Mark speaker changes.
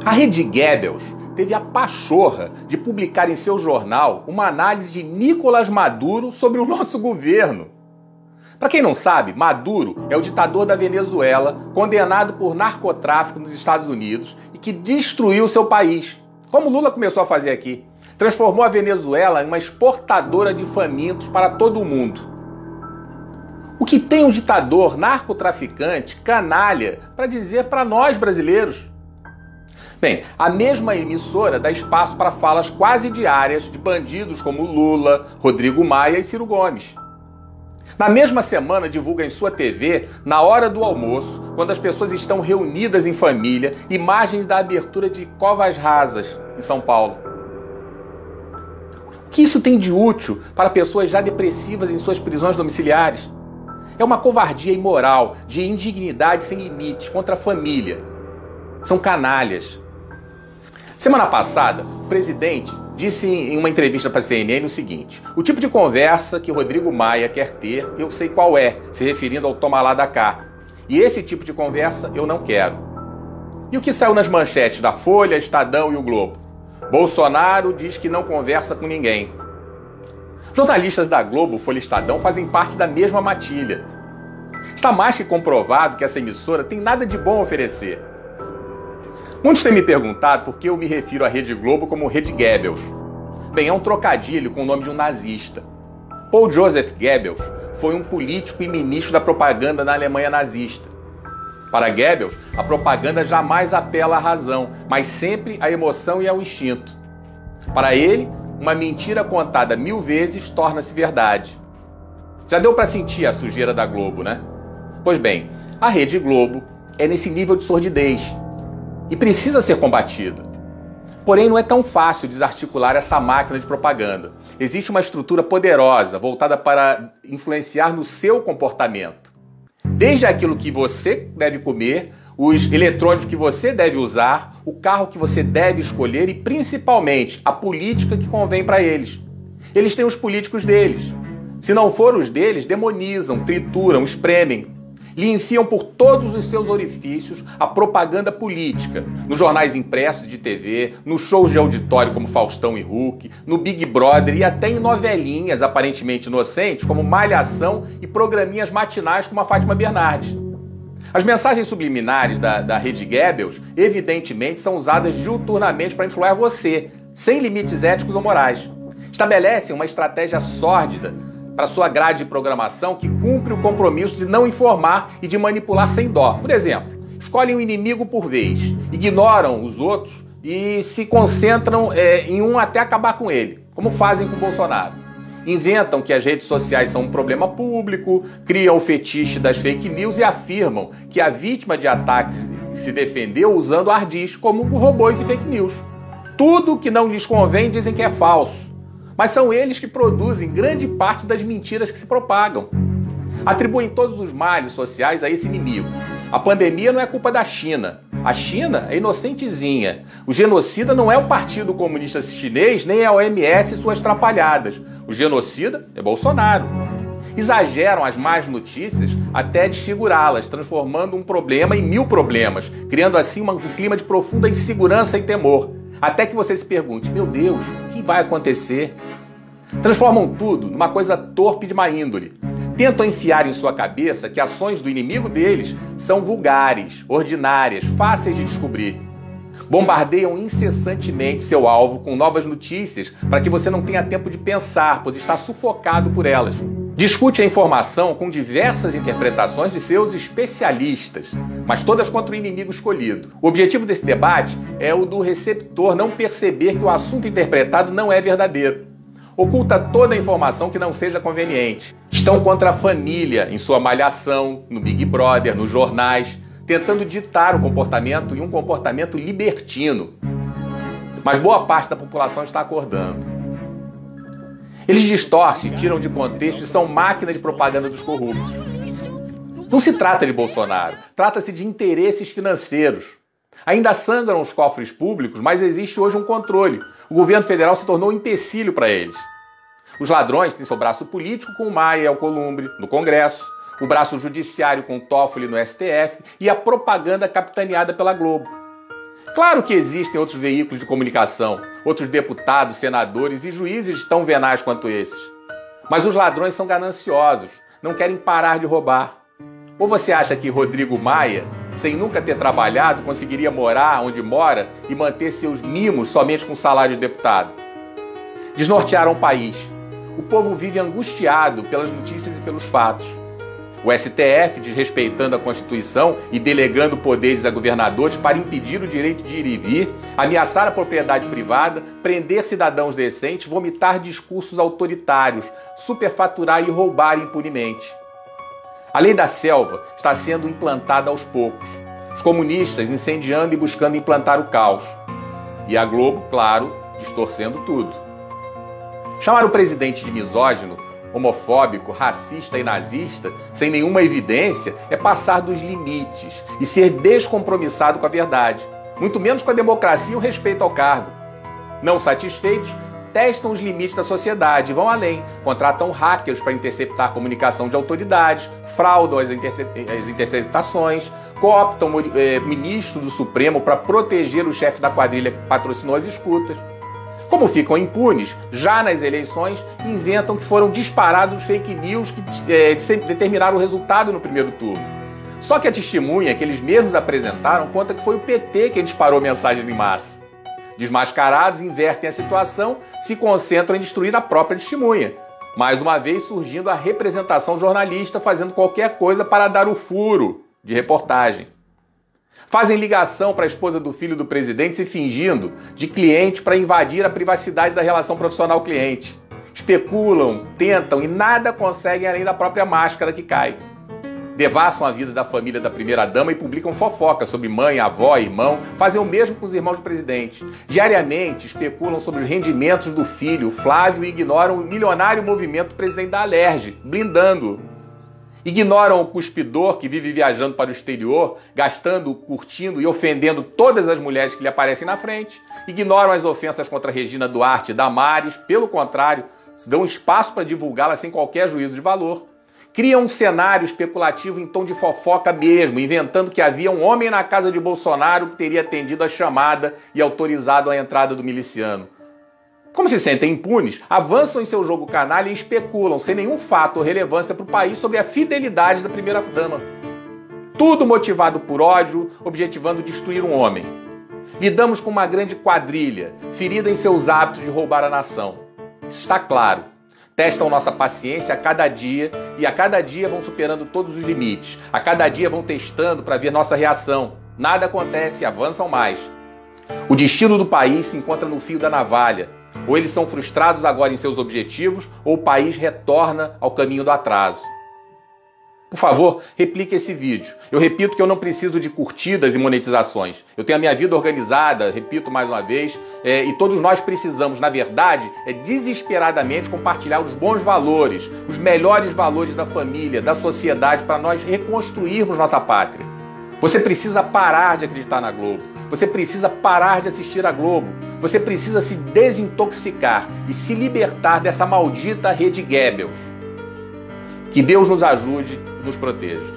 Speaker 1: A Rede Goebbels teve a pachorra de publicar em seu jornal uma análise de Nicolás Maduro sobre o nosso governo. Para quem não sabe, Maduro é o ditador da Venezuela, condenado por narcotráfico nos Estados Unidos e que destruiu seu país, como Lula começou a fazer aqui. Transformou a Venezuela em uma exportadora de famintos para todo o mundo. O que tem um ditador narcotraficante, canalha, para dizer para nós brasileiros? Bem, a mesma emissora dá espaço para falas quase diárias de bandidos como Lula, Rodrigo Maia e Ciro Gomes. Na mesma semana divulga em sua TV, na hora do almoço, quando as pessoas estão reunidas em família, imagens da abertura de covas rasas em São Paulo. O que isso tem de útil para pessoas já depressivas em suas prisões domiciliares? É uma covardia imoral, de indignidade sem limites contra a família. São canalhas. Semana passada, o presidente disse em uma entrevista para a CNN o seguinte: o tipo de conversa que Rodrigo Maia quer ter, eu sei qual é, se referindo ao toma lá da cá. E esse tipo de conversa eu não quero. E o que saiu nas manchetes da Folha, Estadão e o Globo? Bolsonaro diz que não conversa com ninguém. Jornalistas da Globo, Folha e Estadão fazem parte da mesma matilha. Está mais que comprovado que essa emissora tem nada de bom a oferecer. Muitos têm me perguntado por que eu me refiro à Rede Globo como Rede Goebbels. Bem, é um trocadilho com o nome de um nazista. Paul Joseph Goebbels foi um político e ministro da propaganda na Alemanha nazista. Para Goebbels, a propaganda jamais apela à razão, mas sempre à emoção e ao instinto. Para ele, uma mentira contada 1000 vezes torna-se verdade. Já deu para sentir a sujeira da Globo, né? Pois bem, a Rede Globo é nesse nível de sordidez e precisa ser combatida. Porém, não é tão fácil desarticular essa máquina de propaganda. Existe uma estrutura poderosa voltada para influenciar no seu comportamento. Desde aquilo que você deve comer, os eletrônicos que você deve usar, o carro que você deve escolher e, principalmente, a política que convém para eles. Eles têm os políticos deles. Se não for os deles, demonizam, trituram, espremem. Lhe enfiam por todos os seus orifícios a propaganda política, nos jornais impressos de TV, nos shows de auditório como Faustão e Hulk, no Big Brother e até em novelinhas aparentemente inocentes como Malhação e programinhas matinais como a Fátima Bernardes. As mensagens subliminares da Rede Goebbels, evidentemente, são usadas diuturnamente para influenciar você, sem limites éticos ou morais. Estabelecem uma estratégia sórdida para sua grade de programação que cumpre o compromisso de não informar e de manipular sem dó. Por exemplo, escolhem um inimigo por vez, ignoram os outros e se concentram em um até acabar com ele, como fazem com Bolsonaro. Inventam que as redes sociais são um problema público, criam o fetiche das fake news e afirmam que a vítima de ataque se defendeu usando ardis como robôs e fake news. Tudo que não lhes convém dizem que é falso. Mas são eles que produzem grande parte das mentiras que se propagam. Atribuem todos os males sociais a esse inimigo. A pandemia não é culpa da China. A China é inocentezinha. O genocida não é o Partido Comunista Chinês, nem a OMS e suas trapalhadas. O genocida é Bolsonaro. Exageram as más notícias até desfigurá-las, transformando um problema em 1000 problemas, criando assim um clima de profunda insegurança e temor. Até que você se pergunte, meu Deus, o que vai acontecer? Transformam tudo numa coisa torpe de má índole. Tentam enfiar em sua cabeça que ações do inimigo deles são vulgares, ordinárias, fáceis de descobrir. Bombardeiam incessantemente seu alvo com novas notícias para que você não tenha tempo de pensar, pois está sufocado por elas. Discute a informação com diversas interpretações de seus especialistas, mas todas contra o inimigo escolhido. O objetivo desse debate é o do receptor não perceber que o assunto interpretado não é verdadeiro. Oculta toda a informação que não seja conveniente. Estão contra a família, em sua Malhação, no Big Brother, nos jornais, tentando ditar o comportamento e um comportamento libertino. Mas boa parte da população está acordando. Eles distorcem, tiram de contexto e são máquina de propaganda dos corruptos. Não se trata de Bolsonaro, trata-se de interesses financeiros. Ainda sangram os cofres públicos, mas existe hoje um controle. O governo federal se tornou um empecilho para eles. Os ladrões têm seu braço político com o Maia e Alcolumbre no Congresso, o braço judiciário com o Toffoli no STF e a propaganda capitaneada pela Globo. Claro que existem outros veículos de comunicação, outros deputados, senadores e juízes tão venais quanto esses. Mas os ladrões são gananciosos, não querem parar de roubar. Ou você acha que Rodrigo Maia, sem nunca ter trabalhado, conseguiria morar onde mora e manter seus mimos somente com salário de deputado? Desnortearam o país. O povo vive angustiado pelas notícias e pelos fatos. O STF, desrespeitando a Constituição e delegando poderes a governadores para impedir o direito de ir e vir, ameaçar a propriedade privada, prender cidadãos decentes, vomitar discursos autoritários, superfaturar e roubar impunemente. A lei da selva está sendo implantada aos poucos. Os comunistas incendiando e buscando implantar o caos. E a Globo, claro, distorcendo tudo. Chamar o presidente de misógino, homofóbico, racista e nazista, sem nenhuma evidência, é passar dos limites e ser descompromissado com a verdade, muito menos com a democracia e o respeito ao cargo. Não satisfeitos, testam os limites da sociedade e vão além, contratam hackers para interceptar a comunicação de autoridades, fraudam as interceptações, cooptam o ministro do Supremo para proteger o chefe da quadrilha que patrocinou as escutas. Como ficam impunes, já nas eleições, inventam que foram disparados fake news que determinaram o resultado no primeiro turno. Só que a testemunha que eles mesmos apresentaram conta que foi o PT quem disparou mensagens em massa. Desmascarados, invertem a situação, se concentram em destruir a própria testemunha. Mais uma vez surgindo a representação jornalista fazendo qualquer coisa para dar o furo de reportagem. Fazem ligação para a esposa do filho do presidente se fingindo de cliente para invadir a privacidade da relação profissional-cliente. Especulam, tentam e nada conseguem além da própria máscara que cai. Devassam a vida da família da primeira-dama e publicam fofocas sobre mãe, avó, irmão. Fazem o mesmo com os irmãos do presidente. Diariamente especulam sobre os rendimentos do filho, Flávio, e ignoram o milionário movimento do presidente da Alerj, blindando-o. Ignoram o cuspidor que vive viajando para o exterior, gastando, curtindo e ofendendo todas as mulheres que lhe aparecem na frente. Ignoram as ofensas contra Regina Duarte e Damares, pelo contrário, dão espaço para divulgá-las sem qualquer juízo de valor. Criam um cenário especulativo em tom de fofoca mesmo, inventando que havia um homem na casa de Bolsonaro que teria atendido a chamada e autorizado a entrada do miliciano. Como se sentem impunes, avançam em seu jogo canalha e especulam, sem nenhum fato ou relevância para o país, sobre a fidelidade da primeira-dama. Tudo motivado por ódio, objetivando destruir um homem. Lidamos com uma grande quadrilha, ferida em seus hábitos de roubar a nação. Isso está claro. Testam nossa paciência a cada dia e a cada dia vão superando todos os limites. A cada dia vão testando para ver nossa reação. Nada acontece e avançam mais. O destino do país se encontra no fio da navalha. Ou eles são frustrados agora em seus objetivos, ou o país retorna ao caminho do atraso. Por favor, replique esse vídeo. Eu repito que eu não preciso de curtidas e monetizações. Eu tenho a minha vida organizada, repito mais uma vez, e todos nós precisamos, na verdade, desesperadamente compartilhar os bons valores, os melhores valores da família, da sociedade, para nós reconstruirmos nossa pátria. Você precisa parar de acreditar na Globo. Você precisa parar de assistir a Globo. Você precisa se desintoxicar e se libertar dessa maldita rede Goebbels. Que Deus nos ajude e nos proteja.